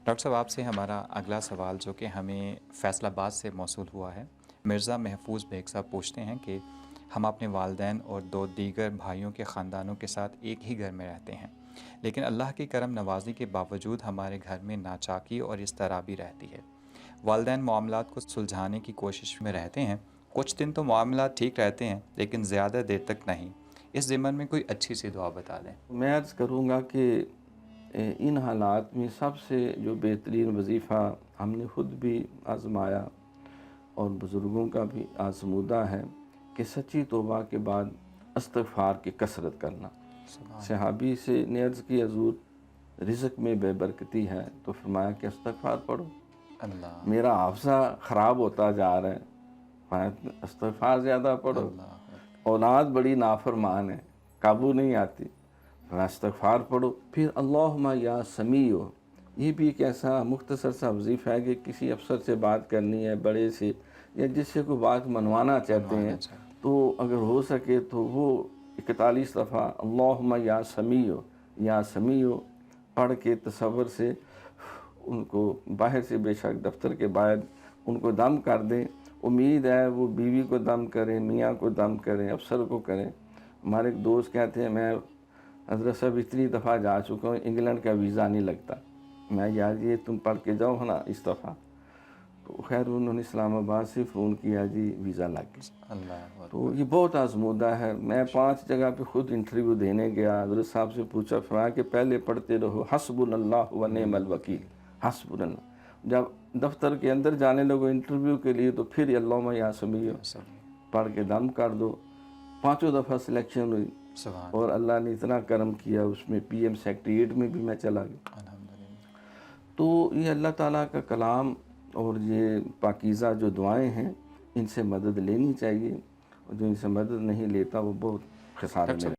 Doctor صاحب آپ سے ہمارا اگلا سوال جو کہ ہمیں فیصل آباد سے موصول ہوا ہے، مرزا محفوظ بیگ صاحب پوچھتے ہیں کہ ہم اپنے والدین اور 2 دیگر بھائیوں کے خاندانوں کے ساتھ ایک ہی گھر میں رہتے ہیں، لیکن اللہ کی کرم نوازی کے باوجود ہمارے گھر میں ناچاکی اور اضطرابی رہتی ہے۔ والدین معاملات کو سلجھانے کی کوشش میں رہتے ہیں، کچھ دن تو معاملات ٹھیک رہتے ہیں لیکن زیادہ دیر تک نہیں۔ اس ضمن میں کوئی اچھی سی دعا بتا دیں۔ میں عرض کروں گا کہ ان حالات میں سب سے جو بہترین وظیفہ ہم نے خود بھی آزمایا اور بزرگوں کا بھی آزمودہ ہے کہ سچی توبہ کے بعد استغفار کی کثرت کرنا۔ صحابی سے نے عرض کی حضور رزق میں بے برکتی ہے، تو فرمایا کہ استغفار پڑھو۔ اللہ میرا حافظہ خراب ہوتا جا رہا ہے، فرمایا استغفار زیادہ پڑھو۔ اللہ اولاد بڑی نافرمان ہے، قابو نہیں آتی، استغفار پڑھو۔ پھر اللہم یا سمیع، یہ بھی ایک ایسا مختصر سا وظیفہ ہے کہ کسی افسر سے بات کرنی ہے، بڑے سے یا جس سے کوئی بات منوانا چاہتے ہیں، تو اگر ہو سکے تو وہ 41 دفعہ اللہم یا سمیع پڑھ کے تصور سے ان کو باہر سے، بے شک دفتر کے باہر ان کو دم کر دیں۔ امید ہے وہ بیوی کو دم کریں، میاں کو دم کریں، افسر کو کریں۔ ہمارے ایک دوست کہتے ہیں میں حضرت صاحب اتنی دفعہ جا چکا ہوں، انگلینڈ کا ویزا نہیں لگتا۔ میں یار یہ تم پڑھ کے جاؤ نا اس دفعہ، تو خیر انہوں نے اسلام آباد سے فون کیا، جی ویزا لگ گیا۔ اللہ تو یہ بہت آزمودہ ہے۔ میں 5 جگہ پہ خود انٹرویو دینے گیا، حضرت صاحب سے پوچھا، فرمایا کہ پہلے پڑھتے رہو حسبنا اللہ و نعم الوکیل، حسبنا اللہ۔ جب دفتر کے اندر جانے لگو انٹرویو کے لیے، تو پھر اللہم یا سمیع پڑھ کے دم کر دو۔ 5 دفعہ سلیکشن ہوئی، اور اللہ نے اتنا کرم کیا، اس میں پی ایم سیکریٹریٹ میں بھی میں چلا گیا۔ تو یہ اللہ تعالیٰ کا کلام اور یہ پاکیزہ جو دعائیں ہیں، ان سے مدد لینی چاہیے، اور جو ان سے مدد نہیں لیتا وہ بہت خسارے میں رہتا ہے۔